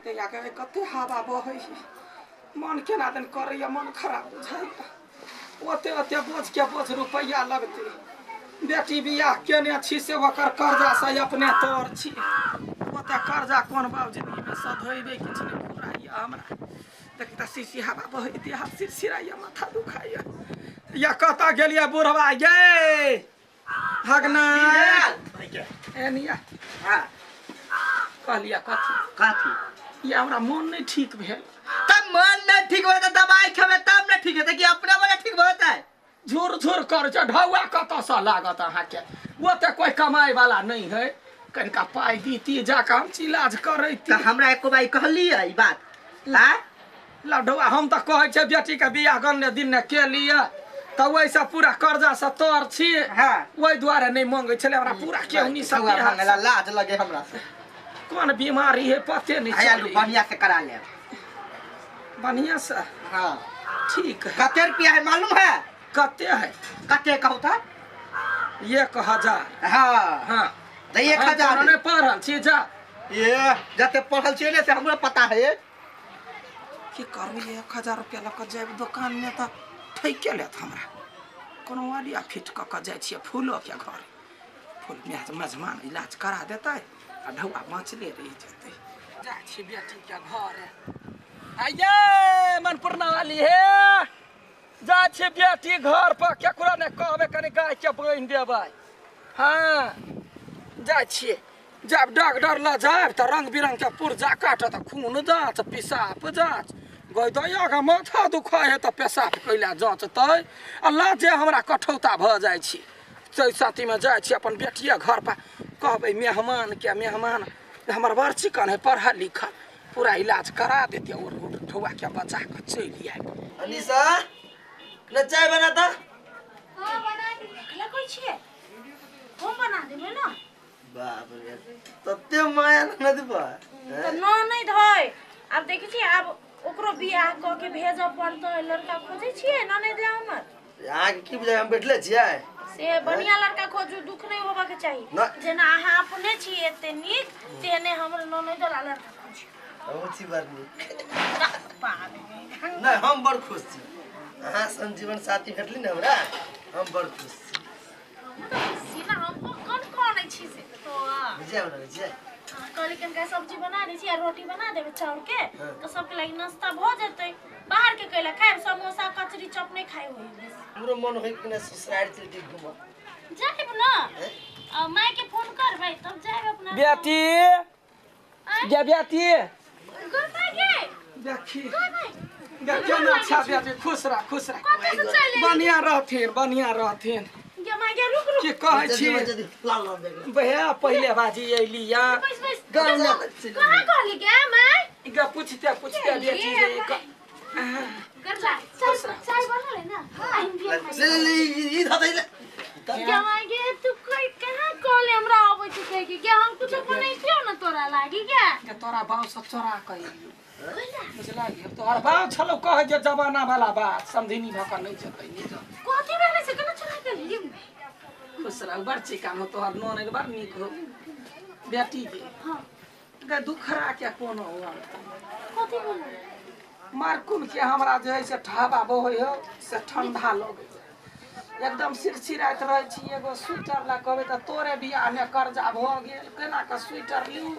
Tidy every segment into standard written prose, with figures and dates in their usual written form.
ते आगे कते हवा बहै मन केना दिन करैया मन खराब बुझाइया ओते ओते बोझ के बोझ रुपैया लगते बेटी बियाह केने छी से ओकर कर्जा से अपने तोर छी ओते कर्जा कोन बाबूजी में सधैबे किछ नै पुराइया हमरा देखता सीसी हवा बहै देह सिरसिराइया माथा दुखाइया या कता गेलिया बुढ़वा ये भगना एनिया हां कहलिया कथी ये हमरा मन नहीं ठीक भेल तब मन नहीं ठीक होता तो दवाई खेबे तब नहीं ठीक होता कि अपने वाला ठीक होता है झूर झूर कर छ ढौआ कत स लागत अहाँ के वो ते कोई कमाई वाला नहीं है कनका पाई दीती जा काम इलाज करैती त हमरा एको बाई कहलिए ई बात हां लढौआ हम त कहै छै बेटी के बियाह गन्ने दिन ने के लिए त वैसा पूरा कर्जा से तोर छी हां ओइ द्वारे नहीं मांगे छले हमरा पूरा केहनी सब मांगला लाज लगे हमरा से कौन बीमारी है पते नहीं चले बढ़िया से करा ले बढ़िया से हां ठीक है कते रुपया है मालूम है कते है कते कहू त 1000 हां हां त 1000 ने पढ़ल छी जा ये जते पढ़ल छी ने से हमरा पता है की करू 1000 रुपया लक जाब दुकान में त ठैके लेत हमरा कोनो वालिया फिट क जाय छी फूलो के घर फूल मेजमान इलाज करा देतै आ ढौआ बाँचले रह जेतै जा छी बेटी के घर आइये मन पूर्णा वाली हे जा छी बेटी घर पर केकरो ने कहबे कनी गाय के बांध देबै हां जा छी जब डॉक्टर ल जाब त रंग बिरंग के पुर्जा काटत खून जांच पेशाब जांच गइदया का माथा दुखाय है त पेशाब कैला जांचतै अल्लाह जे हमरा कठौता भ जाय छी चै साथी में जाय छी अपन बेटिया घर पर कहबै मेहमान के मेहमान हमर बड़ चिकन है पढ़ा लिखा पूरा इलाज करा देते और ठौआ के बचा के चली आए अनिसा न चाय बना त हां बना दे खला कोई छे हम बना देबे ना बाप रे तते माया न देबा त न नहीं धय अब देखै छी अब ओकरो बियाह क के भेजब पड़तो लड़का खोजै छिए न नहीं दे हमर यहाँ के की बुझाय हम बैठले छियै से बढ़िया लड़का खोजू दुख नहीं होबा के चाहिए जेना अहाँ अपने छी एते नीक तेने हमर न नहीं दला लड़का खोजी बहुत सी बात नहीं नहीं हम बड़ खुश छी अहाँ संजीवन साथी भेटली न हमरा हम बड़ खुश छी सीना हम कौन कौन छी से तो बुझाय बना छै कहली कनका सब्जी बना दै छी आ रोटी बना देबे चाउर के तो सबके लागि नाश्ता भ जेतै बाहर के कैला खाएब समोसा कचरी चप नहीं खाए होई हमरो मन होई कि न ससुराल चलती घुम जाइब ना माय के फोन करबै तब जाइब अपना बेटी गे बेटी गुड बाय गे देखी देखियो ना अच्छा बेटी खुश रह बढ़िया रहथिन गे माय गे रुक की कहै छी भैया पहले बाजी अइलिया गांव में कहां कहली गे माय इका पूछते बेटी जे कर जा चाय बना ले ना आई भी ले ई धदै ले गे माय गे तू कोई कहां कहले हमरा आबै छी कह के हम कुछ बनै छियो ना तोरा लागी गे तोरा बाप से चोरा कइलियो बुझला गे तोहर बाप छलो कह जे जमाना वाला बात समझिनी भका नहीं जतै नहीं जा कथि भेले से केना चला के लिए खुश रह बड़ चिकान हो तोहर नोन एक बार निक हो बेटी गे हां गे दुखरा के कोनो हुआ कथि बोल मारकुन के हमरा जे है से ठाबा बहै हो से ठंडा लगे एकदम सिरसिराइत रहे छी एगो स्वेटर ला कहबे त तोरे बियाह में कर्जा भ गेल केना के स्वेटर लिउ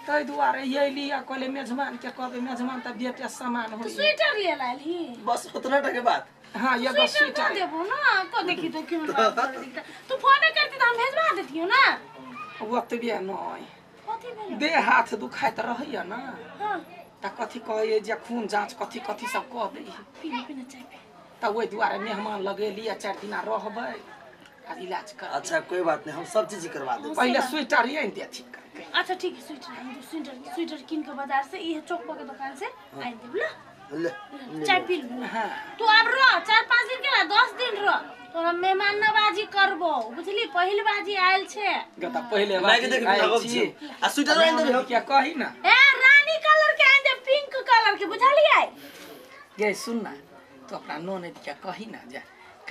तै दुआरे ये लिया कहले मेजबान के कहबे मेजबान त बेटे समान होई स्वेटर ले लाली बस उतना टके बात हां एगो स्वेटर देबो ना तो देखी तो क्यों ना तू फोन करती त हम भेजवा देतियो ना ओतबे नहीं कथि भेले देह हाथ दुखाइत रहैया ना हां त कथि कहै जे खून जांच कथि सब कह दै पीना चाय त ओइ द्वारे मेहमान लगेलिया 4 दिन रहबै आ इलाज कर अच्छा कोई बात नहीं हम सब चीज करवा देब पहले स्वेटर ये दे ठीक करके अच्छा ठीक है स्वेटर किन के बाजार से ये चौक के दुकान से आई देब ला ले चाय पी ले हां तू अब रह 4-5 दिन के ना 10 दिन रह तोरा मेहमान नवाजी करबो बुझली पहिल बाजी आयल छे गता पहले लागे देख लगब छी आ स्वेटर आइन देब क्या कही ना ए रानी कलर के आइन दे पिंक कलर के बुझलियै ये सुन ना तो अपना नोन क्या कही ना जा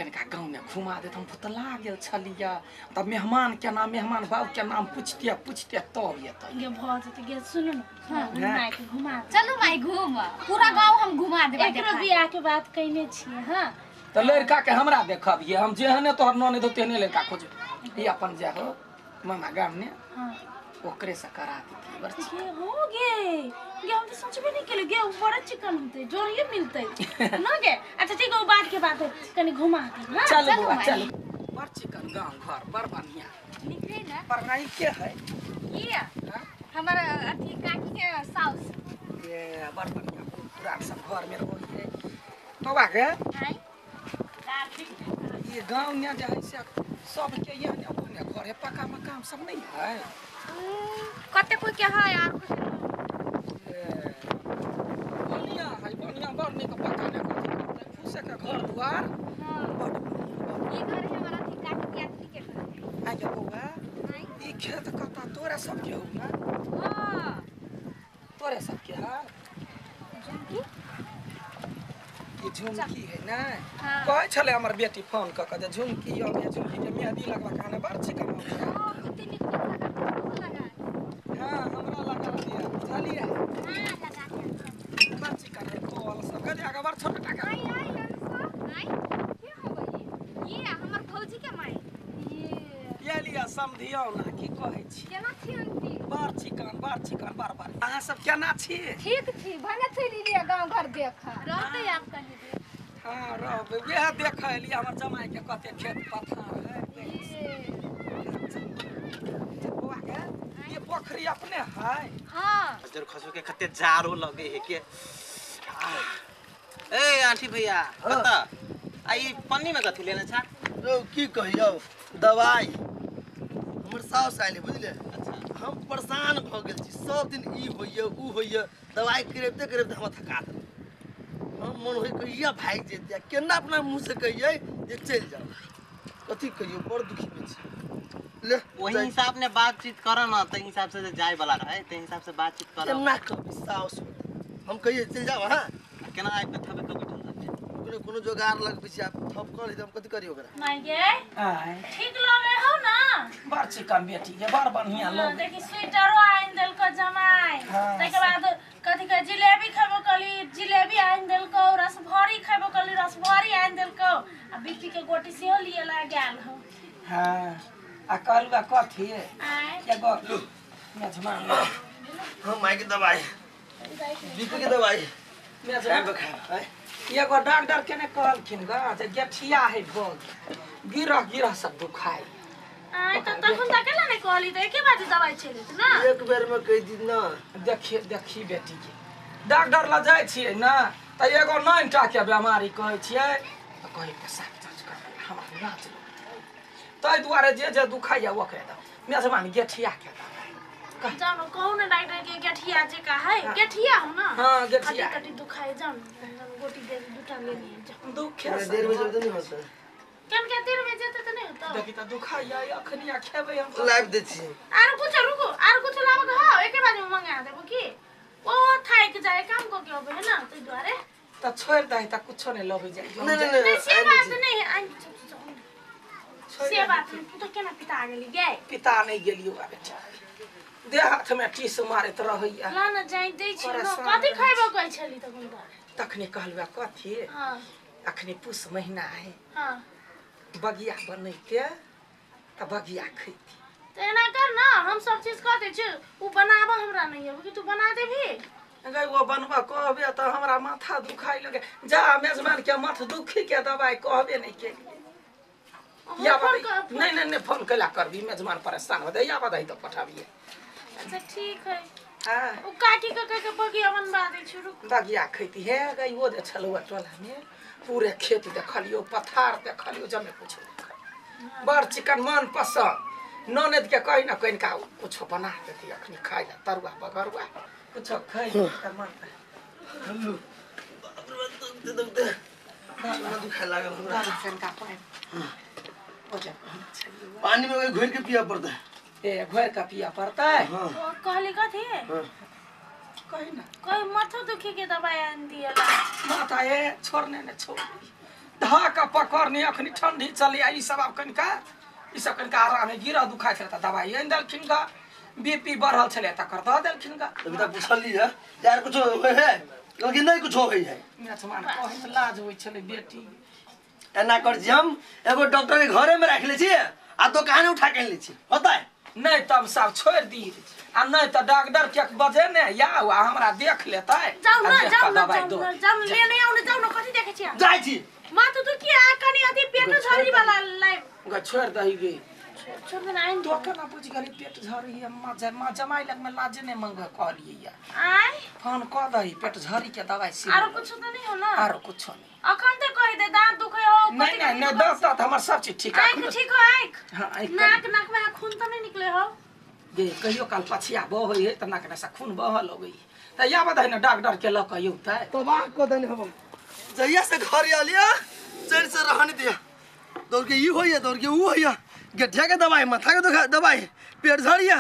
कनिका गाँव में घुमा देत हम पुतला गेल छलिया तब मेहमान के नाम मेहमान बाबू के नाम पूछते तब येत ये बहुत है ये सुनो ना हां माई के घुमा चलो माई घूम पूरा गांव हम घुमा देबे एकरो बियाह के बात कहने छिए हां तो लड़का के हमरा देखबिए हम जेहने तोहर ननद तेहने लड़का खोजब ये अपन जे हो मामा गाम में हां ओकरे से करा देती बस ये हो गए ये हम तो सोच भी नहीं के गे बड़ा चिकन होते जोड़िए मिलते ना गे अच्छा ठीक है बात के बात है कनी घुमा दे हां चल बुआ चल बड़ चिकन गांव घर बड़ बढ़िया निकले ना पढ़ाई के है ये हमारा अथी काकी के साउस ये बड़ बढ़िया पूरा सब घर में रहिए बाबा के हाय ये गांव में जे है से सब के यहाँ ने अपने घर है पक्का मकान सब नहीं है कते कोई के है यार बढ़िया है बढ़िया बड़ निक पक्का ने फूसे के घर द्वार बड़ ये घर है हमारा अथी काकी के अथी के घर आ जा बउआ ई खेत कता तोरा सब के हो ना हां तोरे सब के है झुमकी ये झुमकी है ना हाँ। कहे छले हमर बेटी फोन क के झुमकी और झुमकी के मेहंदी लगवा के आने बड़ चिकन हो कितने निक लगा हां हमरा लगा दिया चलिए हां लगा के बड़ चिकन है कोल सब के आगे बड़ छोटा टाका आई आई लड़का आई क्या हो गई ये हमर भौजी के माई ये लिया समधियो ना की कहे छी केना छी आंटी बड़ चिकन बार अहाँ सब केना छी ठीक छी भने चली लिए गांव घर देखा रहते आप कहीं दे हां रहबे वह देख लिया हमर जमाई के कते खेत पथार है बुआ के ये पोखरी अपने है हां जर खसो के कते जारो लगे है के ए आंटी भैया कता आई पन्नी में कथि लेना छा की कहियो दवाई हमर साउस आइले बुझले अच्छा हम परेशान भ गेल छी सब दिन ई होइए ऊ होइए दवाई करेबते हम थका देब हम मन होई कहिया भाग जेतिया केना अपना मुंह से कहिए जे चल जाओ कथि कहियो बड़ दुखी में छी ले वही हिसाब ने बातचीत करा ना ते हिसाब से जाय वाला रहे ते हिसाब से बातचीत करा केना कहबी साउस हम कहिए चल जाओ हां केना आइ पे थबे के बैठल रहते कोनो जोगार लगबे छी आप थप कर हम कथि करियो ओकरा माई गे आय ठीक लगे हो ना बड़ चिकन बेटी के बड़ बढ़िया लोग देखी स्वेटरो आइन देल को जमाई हाँ, तके बाद कथि के जिलेबी खाबो कली जिलेबी आइन देल को रसभरी खाबो कली रसभरी आइन देल को आ बिक्की के गोटी सेहो लिए ला गेल हो हां आ कहलुआ कथि आय एगो मेजमान हम माई के दवाई बीपी के दवाई मेजमान है एगो डॉक्टर के ने कहलखिन ग जे गेठिया है भोग गिरह सब दुखाई आय त तखन त केला ने कहली त एके बाजी दवाई छेले त ना एक बेर में कह दी ना देखी बेटी के डॉक्टर ल जाय छियै ना त एगो 9 टा के बीमारी कहै छियै त कहै पेशाब जांच कर हमरा नाच तै दुआरे जे दुखाइया ओकरे द मेजमान गेठिया के दवाई जानो कहू ना डॉक्टर के गेठिया जे का है गेठिया हो ना हां गेठिया कटी दुखाई जानो गोटी दे दुटा ले लिए जा दुखे थोड़ा देर में जब नहीं होता केन के देर में जेते त नहीं होता देखी त दुखाइया अखनिया खेबै हम लाइव दे छी आर कुछ रुको आर कुछ लाबो के हो एके बाजी में मंगा देबो की ओ थाई के जाए काम को के होबे है ना तै द्वारे त छोड़ दही त कुछो नहीं लबै जाय नहीं से बात नहीं है से बात नहीं तू तो केना पिता गेली गे पिता नहीं गेलियो आ बेटा देह हाथ में टीस मारत रहैया ला न जाई दै छी न कथि खाइबो कहै छली त गुंडा तखने कहलुआ कथि हां अखने पुष महीना है हां बगिया बनैते त बगिया खैती त एना कर ना हम सब चीज कह दे छी उ बनाबो हमरा नहीं है कि तू बना देबी अगर वो बनबा कहबे त हमरा माथा दुखाई लगे जा मेजबान के माथा दुखी के दवाई कहबे नहीं के या नहीं फोन कैला करबी मेजबान परेशान हो दे या बधाई तो पठाबिए अच्छा ठीक है हां उ काकी के बगिया बनवा दे छी रुक बगिया खैती है गई वो दे छलुआ टोला में पूरे खेत देखलियो पथार देखलियो जमे कुछ बड़ चिकन मन पसंद ननद के कहीं ना कहीं का कुछ बना देती अखनी खाई ला तरुआ बगरुआ कुछ खाई त मन हेलो ना दुखा लागल हमरा दान का पाए हो जा पानी में घोर के पिया पड़ता है ए घोर का पिया पड़ता है हां ओ कहली कथि कहीं ना कोई माथा दुखी के दवाई आन दिया ला माता ये छोड़ने ने छोड़ धा का पकड़ने अखनी ठंडी चली आई सब अब कनिका ई सब कनिका आराम में गिरा दुखाई छले त दवाई आनि देलखिन का बीपी बढ़ल छले त कर द देलखिन का अभी तक पूछली है यार कुछ होय है कि नहीं कुछ होय है मेहमान कहे में लाज होई छले बेटी एना कर जी हम एगो डॉक्टर के घरे में रख ले छी आ दुकान उठा के ले छी होता है नहीं तब सब छोड़ दी आ नहीं तो डॉक्टर के बजे ने या हमरा देख लेता है जाऊ ना जाऊ ना जाऊ लेने आउने जाऊ न कति देखे छी जाय छी मातु तो के आ कनी अथी पेट झरी वाला लाई ग छोड़ दही गे छोड़ देना आइन तो केना बुझ गेली पेट झरी है जमाई लग में लाज ने मंग कहलिए या आय फोन क दही पेट झरी के दवाई सी आरो कुछ तो नहीं हो ना आरो कुछ नहीं अखन ते कहि दे दांत दुखे हो नहीं दस तो हमर सब चीज ठीक है आँख ठीक हो आँख हां नाक में खून तो नहीं निकले हो गे कहियो काल पछिया बह है त नाक में से खून बहल होई त या बधाई न डॉक्टर के लक युता तबाह को देने हम जइया से घर आलिया चैन से रहने दिया दौड़ के ई होइए दौड़ के ऊ होइए गठिया के दवाई माथा के दवाई पेट झड़िया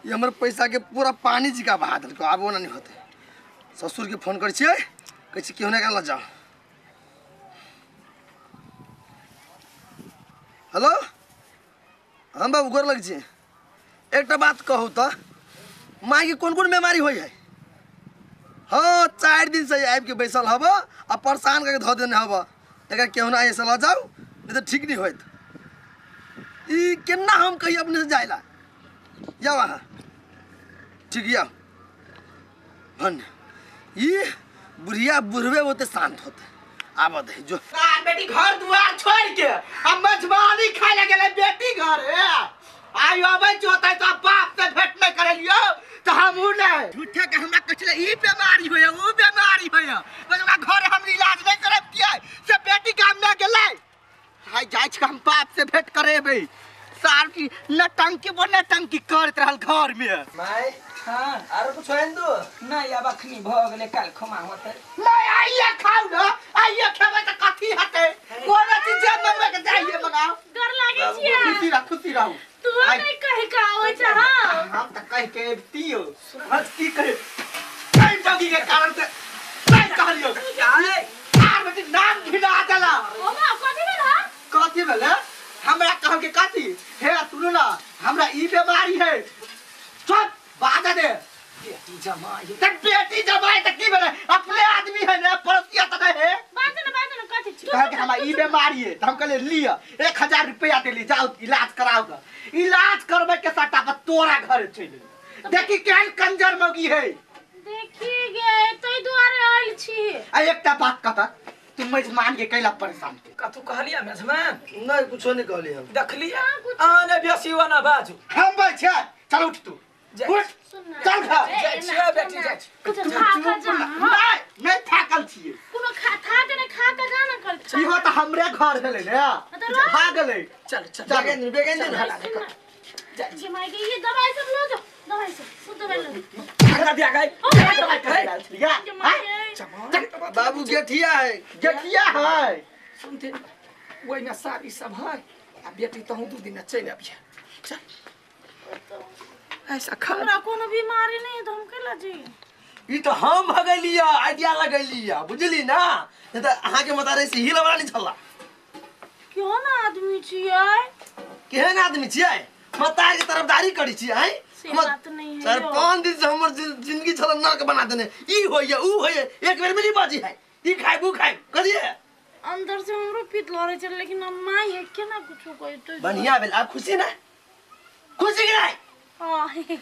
ये हमर पैसा के पूरा पानी जी का बहा देलको आब ओना नहीं होते ससुर के फोन कर छिए कहै छी केहने का ल जाओ हेलो हम बाबू गोर लग छी एकटा बात कहू त माई के कोन कोन बीमारी होई है हाँ 4 दिन से आबि के बैसल हब आ परेशान करके धो देने हब एक केहना ऐसे ल जाओ नहीं तो ठीक नहीं होत ई केना हम कही अपने से जाइला जाओ वहाँ ठीक या भन ई बुढ़िया बुढ़वे होते शांत होते आब दे जो बेटी घर दुआर छोड़ के हम मजबानी खाए लगे बेटी घर आयु अबै जोतै तो बाप से भेंट नहीं करे लियो तो हम उ नहीं झूठे के हमरा कहले ई बीमारी होय उ बीमारी होय मजबा घर हम इलाज नहीं करब किया से बेटी काम में गेलै हाय जाय छ हम बाप से भेंट करेबै सार की नटंकी बने टंकी करत रहल घर में माई हां आरो कुछ है दो नहीं अब अखनी भ गेले काल खमा होते नहीं आइए खाऊ ना आइए खेबै त कथी हते कोन चीज मंगवे के जाइए मंगाओ डर लागे छिया खुशी रहू तू नहीं कहि का होय छ हां हम त कह के तियो बस की कहे कई बगी के कारण से नहीं कहलियो आए आर बेटी नाम घिना देला ओ मां कथि भेल हा कथी भेले हमरा कह के कथी हे सुनो ना हमरा ई बीमारी है चुप बाधा दे बेटी जमाई त बेटी जमाई त की भेले अपने आदमी है ना पड़ोसिया त नहीं है बात न कथि कह के हमरा ई बीमारी है त हम कहले लिया 1000 रुपया दे ली जाओ इलाज कराओ त इलाज करबे के सट्टा पर तोरा घर चले देखी केहन कंजर मौगी है देखी गे तै दुआरे आइल छी आ एकटा बात कहता तुम मेजमान के कैला परेशान के कतु कहलिया मेजमान नहीं कुछ नहीं कहली हम देखलिया आने बेसी वना बाजू हम बैठे चल उठ तू उठ सुन ना चल खा जाय छियै बेटी जाय छी कुछ खा जा नहीं थाकल छिए कोनो खा के न खा के जाना कर इहो त हमरे घर भेले ने भाग गेले चल चल बेगन बेगन जाय जे माई के ये दवाई सब लो जो दवाई सब शुद्ध दवाई लो भागा दिया गई जे माई बाबू गेठिया है गेठिया है सुनते वही ना सारी सब है आ बेटी तो 2 दिन चल आबिया चल ऐसा खा हमरा कोनो बीमारी नहीं तो हम केला जी ई तो हम भगलिया आइडिया लगलिया बुझली ना नहीं तो अहाँ के मतारे से हिल वाला नहीं छला क्यों ना आदमी छियै केहन आदमी छियै मतार के तरफदारी करी छियै से बात नहीं है सर 5 दिन से हमर जिंदगी छल नरक बना देने ई होइए ऊ होइए एक बेर में नहीं बाजी है ई खाइ बू खाइ करिए अंदर से हमरो पीत लरे चल लेकिन अब माई है केना कुछो कोई तो बढ़िया भेल आप खुशी ना खुशी की नहीं हां